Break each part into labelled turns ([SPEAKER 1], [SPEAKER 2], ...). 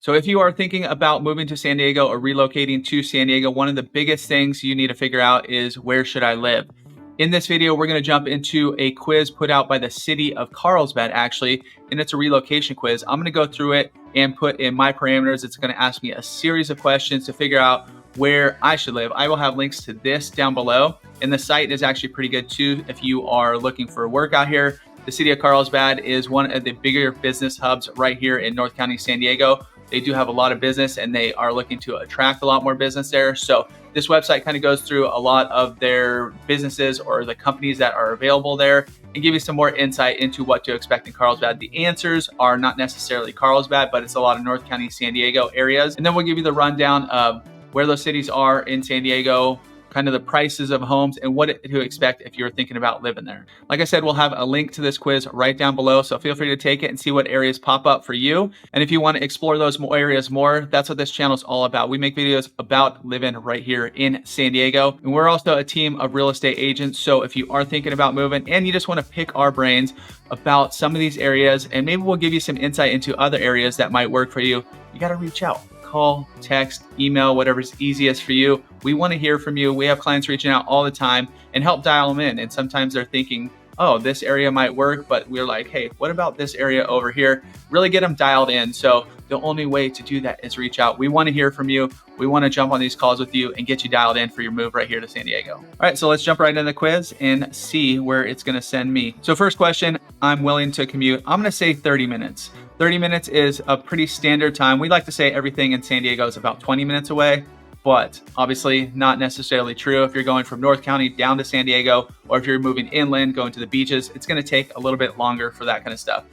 [SPEAKER 1] So if you are thinking about moving to San Diego or relocating to San Diego, one of the biggest things you need to figure out is, where should I live? In this video, we're going to jump into a quiz put out by the city of Carlsbad, actually, and it's a relocation quiz. I'm going to go through it and put in my parameters. It's going to ask me a series of questions to figure out where I should live. I will have links to this down below, and the site is actually pretty good too if you are looking for work out here. The city of Carlsbad is one of the bigger business hubs right here in North County, San Diego. They do have a lot of business and they are looking to attract a lot more business there. So this website kind of goes through a lot of their businesses or the companies that are available there and give you some more insight into what to expect in Carlsbad. The answers are not necessarily Carlsbad, but it's a lot of North County, San Diego areas. And then we'll give you the rundown of where those cities are in San Diego, kind of the prices of homes, and what to expect if you're thinking about living there. Like I said, we'll have a link to this quiz right down below, so feel free to take it and see what areas pop up for you. And if you want to explore those areas more, that's what this channel is all about. We make videos about living right here in San Diego. And we're also a team of real estate agents, so if you are thinking about moving and you just want to pick our brains about some of these areas, and maybe we'll give you some insight into other areas that might work for you, you got to reach out. Call, text, email, whatever's easiest for you. We want to hear from you. We have clients reaching out all the time and help dial them in. And sometimes they're thinking, oh, this area might work, but we're like, hey, what about this area over here? Really get them dialed in. So the only way to do that is reach out. We want to hear from you. We want to jump on these calls with you and get you dialed in for your move right here to San Diego. All right, so let's jump right into the quiz and see where it's going to send me. So first question, I'm willing to commute. I'm going to say 30 minutes. 30 minutes is a pretty standard time. We like to say everything in San Diego is about 20 minutes away, but obviously not necessarily true. If you're going from North County down to San Diego, or if you're moving inland, going to the beaches, it's going to take a little bit longer for that kind of stuff.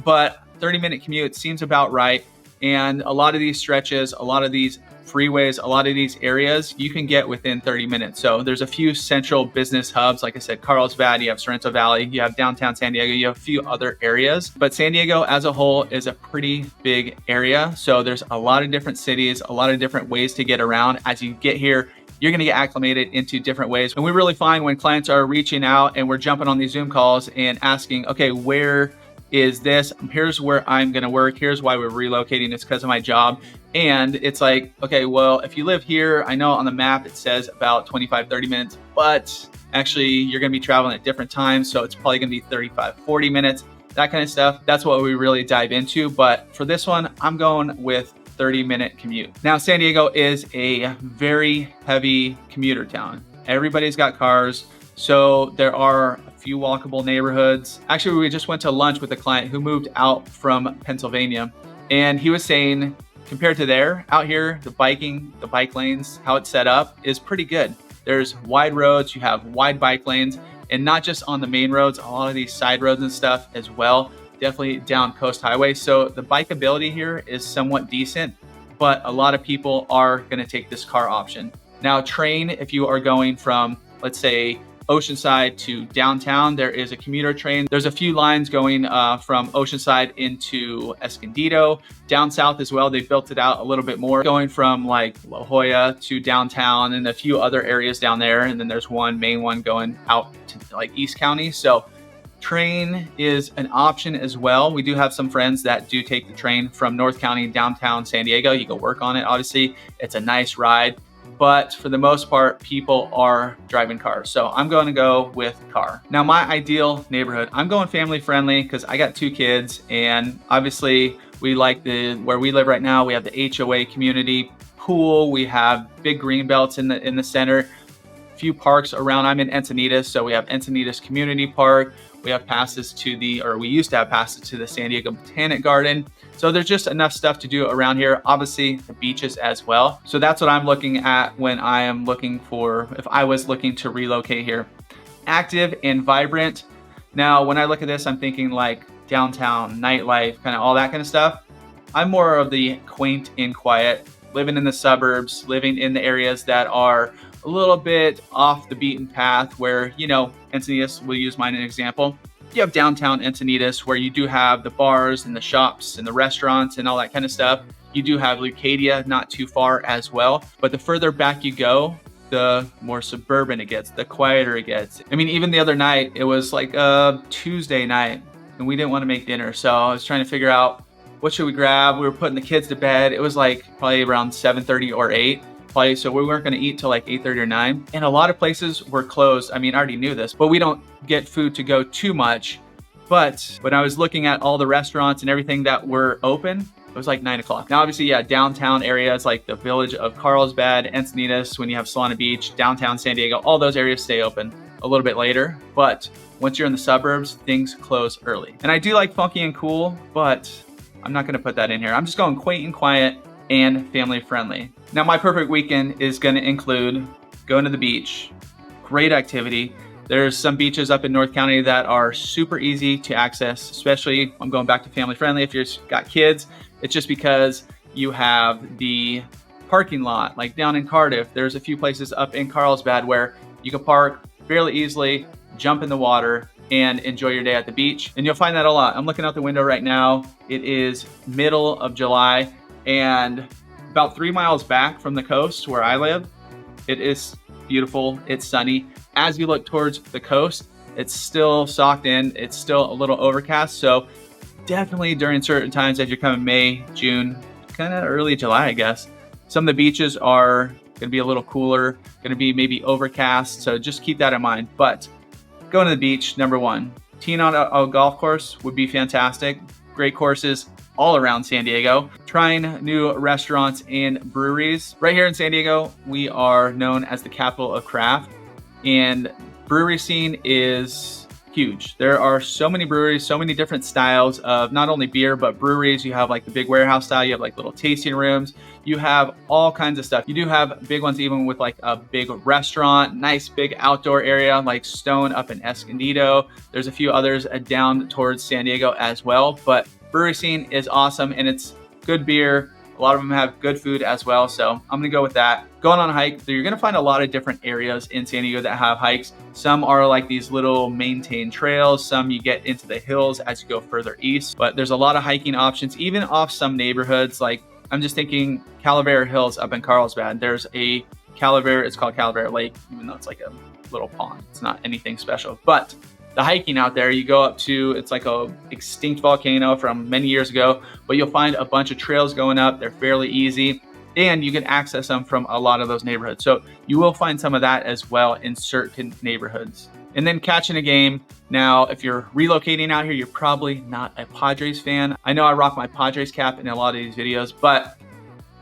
[SPEAKER 1] But 30-minute commute seems about right. And a lot of these stretches, a lot of these freeways, a lot of these areas you can get within 30 minutes. So there's a few central business hubs. Like I said, Carlsbad, you have Sorrento Valley, you have downtown San Diego, you have a few other areas. But San Diego as a whole is a pretty big area. So there's a lot of different cities, a lot of different ways to get around. As you get here, you're going to get acclimated into different ways. And we really find when clients are reaching out and we're jumping on these Zoom calls and asking, okay, where is this? Here's where I'm going to work. Here's why we're relocating. It's because of my job. And it's like, okay, well, if you live here, I know on the map it says about 25, 30 minutes, but actually you're going to be traveling at different times. So it's probably going to be 35, 40 minutes, that kind of stuff. That's what we really dive into. But for this one, I'm going with 30-minute commute. Now, San Diego is a very heavy commuter town. Everybody's got cars. So there are a few walkable neighborhoods. Actually, we just went to lunch with a client who moved out from Pennsylvania. And he was saying, compared to there, out here, the bike lanes, how it's set up is pretty good. There's wide roads, you have wide bike lanes, and not just on the main roads, a lot of these side roads and stuff as well, definitely down coast highway. So the bikeability here is somewhat decent, but a lot of people are gonna take this car option. Now, train, if you are going from, let's say, Oceanside to downtown, there is a commuter train. There's a few lines going from Oceanside into Escondido. Down south as well, they built it out a little bit more, going from like La Jolla to downtown and a few other areas down there. And then there's one main one going out to like East County. So train is an option as well. We do have some friends that do take the train from North County downtown San Diego. You can work on it. Obviously, it's a nice ride. But for the most part, people are driving cars. So I'm going to go with car. Now, my ideal neighborhood, I'm going family friendly because I got 2 kids. And obviously we like where we live right now, we have the HOA community pool. We have big green belts in the center, few parks around. I'm in Encinitas, so we have Encinitas Community Park. We have passes to we used to have passes to the San Diego Botanic Garden. So there's just enough stuff to do around here. Obviously the beaches as well. So that's what I'm looking at when I am looking for, if I was looking to relocate here. Active and vibrant. Now, when I look at this, I'm thinking like downtown, nightlife, kind of all that kind of stuff. I'm more of the quaint and quiet, living in the suburbs, living in the areas that are a little bit off the beaten path where, you know, Encinitas, we'll use mine as an example. You have downtown Encinitas where you do have the bars and the shops and the restaurants and all that kind of stuff. You do have Leucadia not too far as well. But the further back you go, the more suburban it gets, the quieter it gets. I mean, even the other night, it was like a Tuesday night and we didn't want to make dinner. So I was trying to figure out what should we grab? We were putting the kids to bed. It was like probably around 7:30 or 8. So we weren't gonna eat till like 8:30 or 9. And a lot of places were closed. I mean, I already knew this, but we don't get food to go too much. But when I was looking at all the restaurants and everything that were open, it was like 9 o'clock. Now, obviously, yeah, downtown areas like the village of Carlsbad, Encinitas, when you have Salona Beach, downtown San Diego, all those areas stay open a little bit later. But once you're in the suburbs, things close early. And I do like funky and cool, but I'm not gonna put that in here. I'm just going quaint and quiet and family friendly. Now, my perfect weekend is gonna include going to the beach, great activity. There's some beaches up in North County that are super easy to access, especially I'm going back to family friendly. If you've got kids, it's just because you have the parking lot. Like down in Cardiff, there's a few places up in Carlsbad where you can park fairly easily, jump in the water, and enjoy your day at the beach. And you'll find that a lot. I'm looking out the window right now. It is middle of July, and about 3 miles back from the coast where I live, it is beautiful, it's sunny. As you look towards the coast, it's still socked in, it's still a little overcast. So definitely during certain times, if you're coming May, June, kind of early July, I guess, some of the beaches are gonna be a little cooler, gonna be maybe overcast. So just keep that in mind. But going to the beach, number one, teeing on a golf course would be fantastic. Great courses all around San Diego. Trying new restaurants and breweries. Right here in San Diego, we are known as the capital of craft, and brewery scene is huge. There are so many breweries, so many different styles of not only beer, but breweries. You have like the big warehouse style, you have like little tasting rooms, you have all kinds of stuff. You do have big ones even with like a big restaurant, nice big outdoor area like Stone up in Escondido. There's a few others down towards San Diego as well, but brewery scene is awesome and it's good beer. A lot of them have good food as well. So I'm gonna go with that. Going on a hike, you're gonna find a lot of different areas in San Diego that have hikes. Some are like these little maintained trails. Some you get into the hills as you go further east, but there's a lot of hiking options, even off some neighborhoods. Like I'm just thinking Calavera Hills up in Carlsbad. There's a Calavera, it's called Calavera Lake, even though it's like a little pond. It's not anything special, but the hiking out there, you go up to, it's like a extinct volcano from many years ago, but you'll find a bunch of trails going up. They're fairly easy and you can access them from a lot of those neighborhoods. So you will find some of that as well in certain neighborhoods. And then catching a game. Now, if you're relocating out here, you're probably not a Padres fan. I know I rock my Padres cap in a lot of these videos, but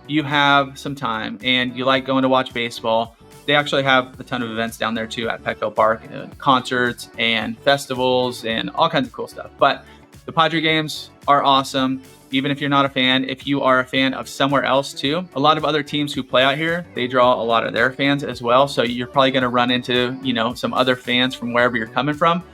[SPEAKER 1] you have some time and you like going to watch baseball. They actually have a ton of events down there too at Petco Park, concerts and festivals and all kinds of cool stuff. But the Padre games are awesome. Even if you're not a fan, if you are a fan of somewhere else too, a lot of other teams who play out here, they draw a lot of their fans as well. So you're probably gonna run into, some other fans from wherever you're coming from.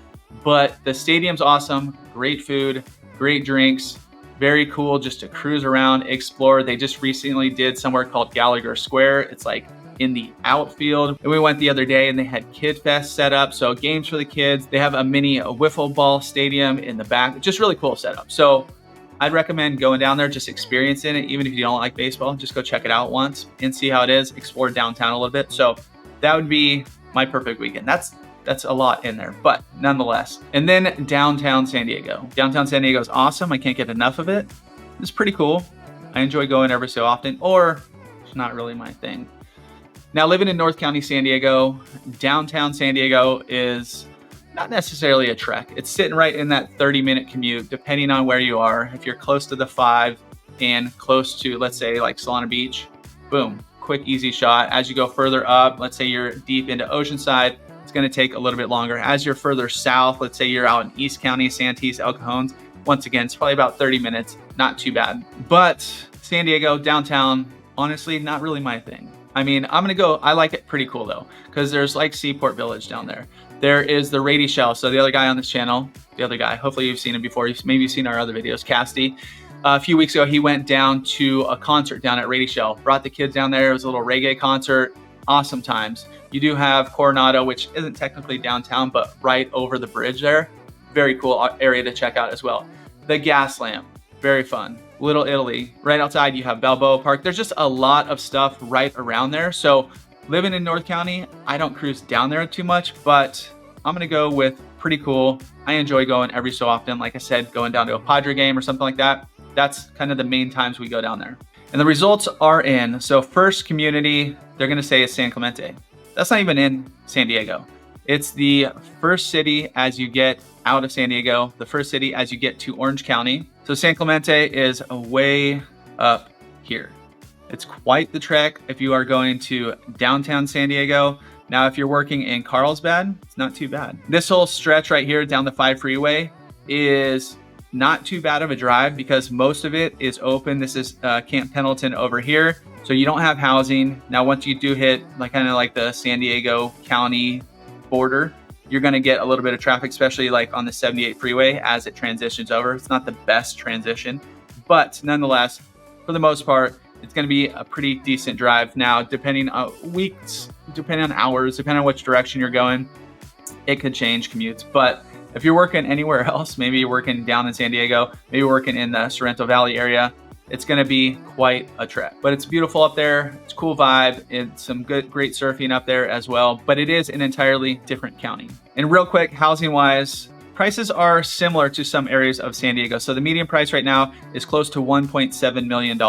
[SPEAKER 1] But the stadium's awesome, great food, great drinks, very cool just to cruise around, explore. They just recently did somewhere called Gallagher Square. It's like in the outfield. And we went the other day and they had Kid Fest set up. So games for the kids. They have a mini wiffle ball stadium in the back. Just really cool setup. So I'd recommend going down there, just experiencing it. Even if you don't like baseball, just go check it out once and see how it is. Explore downtown a little bit. So that would be my perfect weekend. That's a lot in there, but nonetheless. And then downtown San Diego. Downtown San Diego is awesome. I can't get enough of it. It's pretty cool. I enjoy going every so often, or it's not really my thing. Now, living in North County, San Diego, downtown San Diego is not necessarily a trek. It's sitting right in that 30-minute commute, depending on where you are. If you're close to the 5 and close to, let's say, like Salona Beach, boom, quick, easy shot. As you go further up, let's say you're deep into Oceanside, it's gonna take a little bit longer. As you're further south, let's say you're out in East County, Santee, El Cajon, once again, it's probably about 30 minutes, not too bad. But San Diego, downtown, honestly, not really my thing. I mean, I like it pretty cool though, because there's like Seaport Village down there. There is the Rady Shell. So the other guy on this channel, hopefully you've seen him before. Maybe you've seen our other videos, Cassidy. A few weeks ago, he went down to a concert down at Rady Shell, brought the kids down there. It was a little reggae concert, awesome times. You do have Coronado, which isn't technically downtown, but right over the bridge there. Very cool area to check out as well. The Gas Lamp, very fun. Little Italy, right outside you have Balboa Park. There's just a lot of stuff right around there. So living in North County, I don't cruise down there too much, but I'm gonna go with pretty cool. I enjoy going every so often. Like I said, going down to a Padre game or something like that. That's kind of the main times we go down there. And the results are in. So first community, they're gonna say is San Clemente. That's not even in San Diego. It's the first city as you get out of San Diego, the first city as you get to Orange County. So San Clemente is way up here. It's quite the trek if you are going to downtown San Diego. Now, if you're working in Carlsbad, it's not too bad. This whole stretch right here down the 5 freeway is not too bad of a drive because most of it is open. This is Camp Pendleton over here. So you don't have housing. Now, once you do hit kind of like the San Diego County border, you're going to get a little bit of traffic, especially like on the 78 freeway as it transitions over. It's not the best transition, but nonetheless, for the most part, it's going to be a pretty decent drive. Now, depending on weeks, depending on hours, depending on which direction you're going, it could change commutes. But if you're working anywhere else, maybe you're working down in San Diego, maybe you're working in the Sorrento Valley area, it's going to be quite a trek. But it's beautiful up there. It's a cool vibe. It's some great surfing up there as well. But it is an entirely different county. And real quick, housing wise, prices are similar to some areas of San Diego. So the median price right now is close to $1.7 million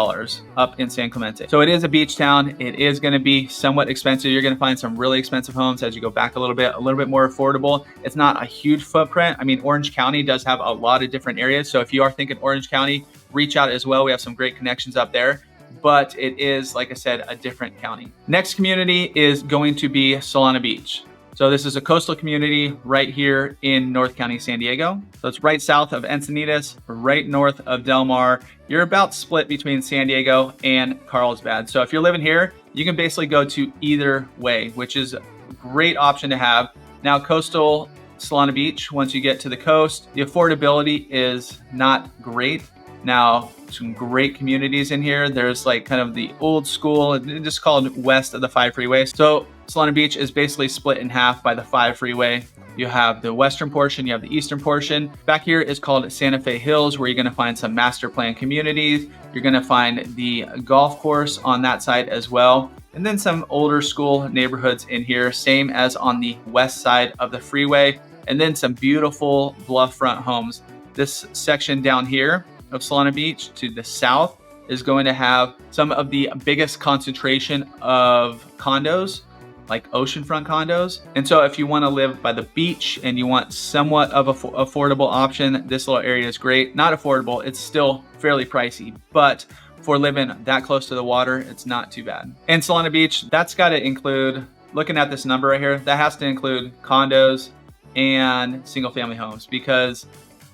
[SPEAKER 1] up in San Clemente. So it is a beach town. It is going to be somewhat expensive. You're going to find some really expensive homes as you go back a little bit more affordable. It's not a huge footprint. I mean, Orange County does have a lot of different areas. So if you are thinking Orange County, reach out as well. We have some great connections up there, but it is, like I said, a different county. Next community is going to be Salona Beach. So this is a coastal community right here in North County, San Diego. So it's right south of Encinitas, right north of Del Mar. You're about split between San Diego and Carlsbad. So if you're living here, you can basically go to either way, which is a great option to have. Now, coastal Salona Beach, once you get to the coast, the affordability is not great. Now, some great communities in here. There's like kind of the old school, just called west of the 5 freeway. So Salona Beach is basically split in half by the 5 freeway. You have the western portion, you have the eastern portion. Back here is called Santa Fe Hills, where you're gonna find some master plan communities. You're gonna find the golf course on that side as well. And then some older school neighborhoods in here, same as on the west side of the freeway. And then some beautiful bluff front homes. This section down here of Salona Beach to the south is going to have some of the biggest concentration of condos, like oceanfront condos. And so if you want to live by the beach and you want somewhat of a affordable option, this little area is great. Not affordable, it's still fairly pricey, but for living that close to the water, it's not too bad. And Salona Beach, that's got to include, looking at this number right here, that has to include condos and single family homes, because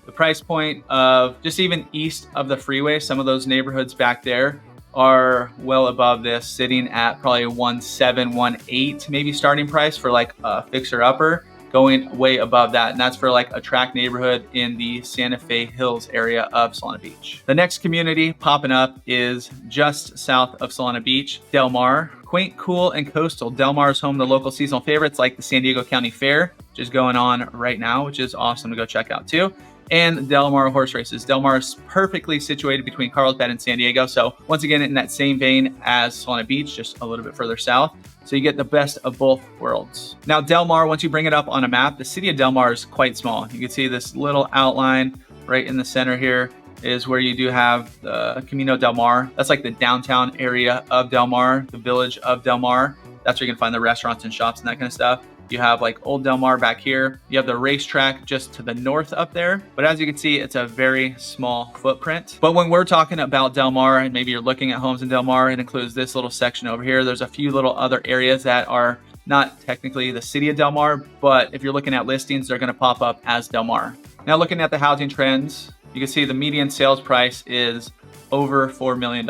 [SPEAKER 1] the price point of just even east of the freeway, some of those neighborhoods back there are well above this, sitting at probably 1.7, 1.8 maybe starting price for like a fixer upper, going way above that. And that's for like a tract neighborhood in the Santa Fe Hills area of Salona Beach. The next community popping up is just south of Salona Beach, Del Mar. Quaint, cool, and coastal. Del Mar is home to local seasonal favorites like the San Diego County Fair, which is going on right now, which is awesome to go check out too. And Del Mar horse races. Del Mar is perfectly situated between Carlsbad and San Diego. So once again, in that same vein as Salona Beach, just a little bit further south. So you get the best of both worlds. Now, Del Mar, once you bring it up on a map, the city of Del Mar is quite small. You can see this little outline right in the center here is where you do have the Camino Del Mar. That's like the downtown area of Del Mar, the village of Del Mar. That's where you can find the restaurants and shops and that kind of stuff. You have like Old Del Mar back here. You have the racetrack just to the north up there. But as you can see, it's a very small footprint. But when we're talking about Del Mar, and maybe you're looking at homes in Del Mar, it includes this little section over here. There's a few little other areas that are not technically the city of Del Mar, but if you're looking at listings, they're gonna pop up as Del Mar. Now, looking at the housing trends, you can see the median sales price is over $4 million.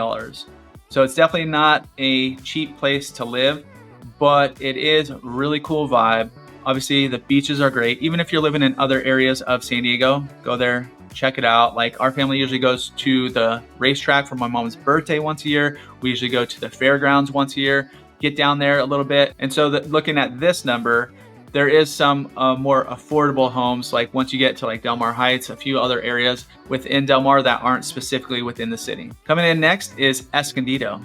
[SPEAKER 1] So it's definitely not a cheap place to live, but it is a really cool vibe. Obviously, the beaches are great. Even if you're living in other areas of San Diego, go there, check it out. Like, our family usually goes to the racetrack for my mom's birthday once a year. We usually go to the fairgrounds once a year, get down there a little bit. And so looking at this number, there is some more affordable homes. Like once you get to like Del Mar Heights, a few other areas within Del Mar that aren't specifically within the city. Coming in next is Escondido.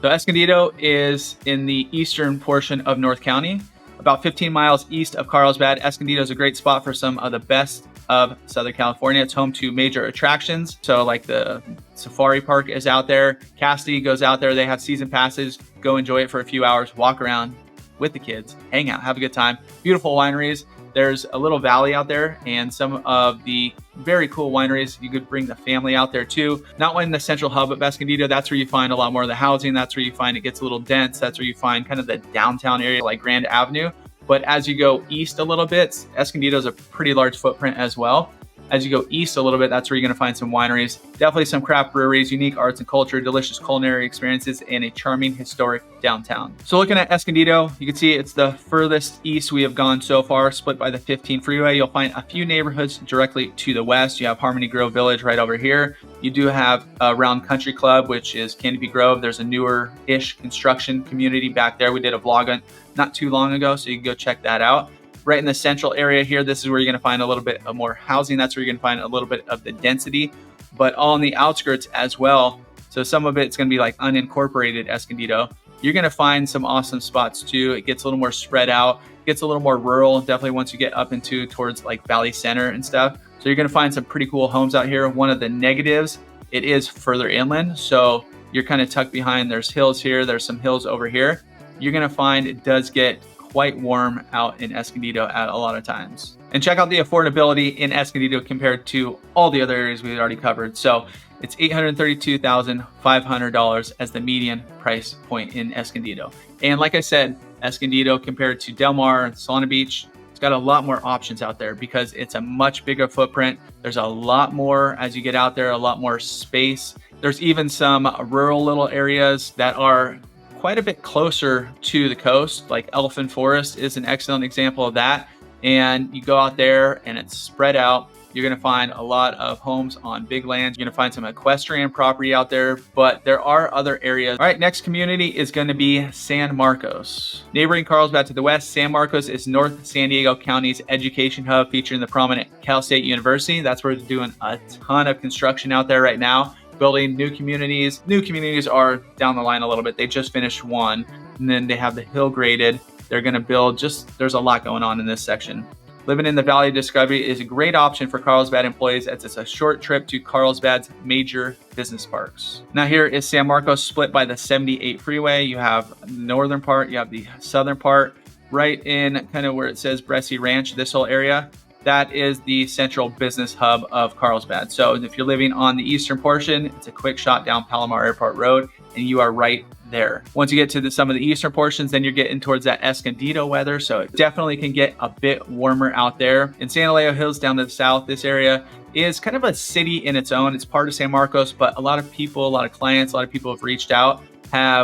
[SPEAKER 1] So Escondido is in the eastern portion of North County, about 15 miles east of Carlsbad. Escondido is a great spot for some of the best of Southern California. It's home to major attractions. So like the safari park is out there. Cassidy goes out there. They have season passes. Go enjoy it for a few hours, walk around with the kids, hang out, have a good time. Beautiful wineries. There's a little valley out there and some of the very cool wineries. You could bring the family out there too. Not in the central hub of Escondido. That's where you find a lot more of the housing. That's where you find it gets a little dense. That's where you find kind of the downtown area like Grand Avenue. But as you go east a little bit, Escondido is a pretty large footprint as well. As you go east a little bit, that's where you're going to find some wineries, definitely some craft breweries, unique arts and culture, delicious culinary experiences, and a charming historic downtown. So looking at Escondido, you can see it's the furthest east we have gone so far, split by the 15 freeway. You'll find a few neighborhoods directly to the west. You have Harmony Grove Village right over here. You do have Round Country Club, which is Canopy Grove. There's a newer-ish construction community back there. We did a vlog on not too long ago, so you can go check that out. Right in the central area here, this is where you're going to find a little bit of more housing. That's where you're going to find a little bit of the density, but all on the outskirts as well. So some of it's going to be like unincorporated Escondido. You're going to find some awesome spots too. It gets a little more spread out, gets a little more rural, definitely once you get up into towards like Valley Center and stuff. So you're going to find some pretty cool homes out here. One of the negatives, it is further inland. So you're kind of tucked behind, there's hills here, there's some hills over here. You're going to find it does get quite warm out in Escondido at a lot of times. And check out the affordability in Escondido compared to all the other areas we've already covered. So it's $832,500 as the median price point in Escondido. And like I said, Escondido compared to Del Mar and Salona Beach, it's got a lot more options out there because it's a much bigger footprint. There's a lot more as you get out there, a lot more space. There's even some rural little areas that are quite a bit closer to the coast, like Elephant Forest is an excellent example of that. And you go out there and it's spread out. You're going to find a lot of homes on big lands. You're going to find some equestrian property out there, but there are other areas. All right, next community is going to be San Marcos. Neighboring Carlsbad to the west, San Marcos is North San Diego County's education hub featuring the prominent Cal State University. That's where they're doing a ton of construction out there right now. Building new communities. New communities are down the line a little bit. They just finished one, and then they have the hill graded. They're going to build there's a lot going on in this section. Living in the Valley of Discovery is a great option for Carlsbad employees as it's a short trip to Carlsbad's major business parks. Now here is San Marcos split by the 78 freeway. You have the northern part, you have the southern part, right in kind of where it says Bresci Ranch, this whole area. That is the central business hub of Carlsbad. So if you're living on the eastern portion, it's a quick shot down Palomar Airport Road, and you are right there. Once you get to some of the eastern portions, then you're getting towards that Escondido weather. So it definitely can get a bit warmer out there. In San Elijo Hills down to the south, this area is kind of a city in its own. It's part of San Marcos, but a lot of people, a lot of clients, a lot of people have reached out.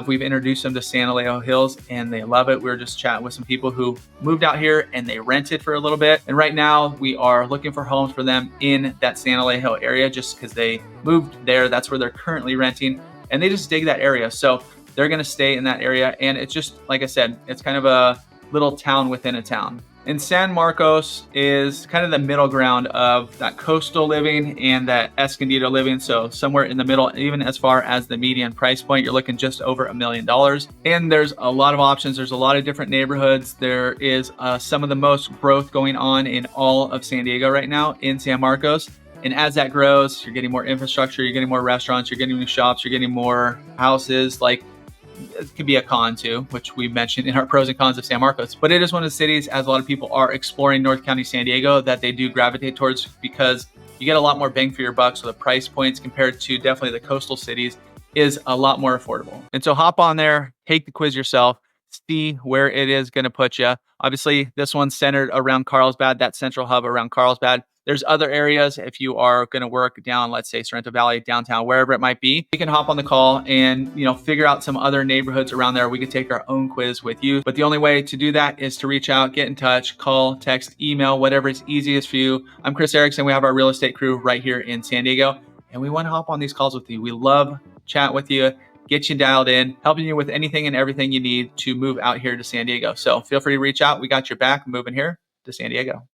[SPEAKER 1] We've introduced them to San Elijo Hills and they love it. We were just chatting with some people who moved out here and they rented for a little bit. And right now we are looking for homes for them in that San Elijo area just because they moved there. That's where they're currently renting and they just dig that area. So they're going to stay in that area. And it's just, like I said, it's kind of a little town within a town. And San Marcos is kind of the middle ground of that coastal living and that Escondido living. So somewhere in the middle, even as far as the median price point, you're looking just over $1 million. And there's a lot of options. There's a lot of different neighborhoods. There is some of the most growth going on in all of San Diego right now in San Marcos. And as that grows, you're getting more infrastructure, you're getting more restaurants, you're getting new shops, you're getting more houses. Like, it could be a con too, which we mentioned in our pros and cons of San Marcos. But it is one of the cities, as a lot of people are exploring North County San Diego, that they do gravitate towards because you get a lot more bang for your buck. So the price points compared to definitely the coastal cities is a lot more affordable. And so hop on there, take the quiz yourself, see where it is going to put you. Obviously, this one's centered around Carlsbad, that central hub around Carlsbad. There's other areas if you are going to work down, let's say Sorrento Valley, downtown, wherever it might be. You can hop on the call and, figure out some other neighborhoods around there. We can take our own quiz with you. But the only way to do that is to reach out, get in touch, call, text, email, whatever is easiest for you. I'm Chris Erickson. We have our real estate crew right here in San Diego, and we want to hop on these calls with you. We love chat with you, get you dialed in, helping you with anything and everything you need to move out here to San Diego. So feel free to reach out. We got your back moving here to San Diego.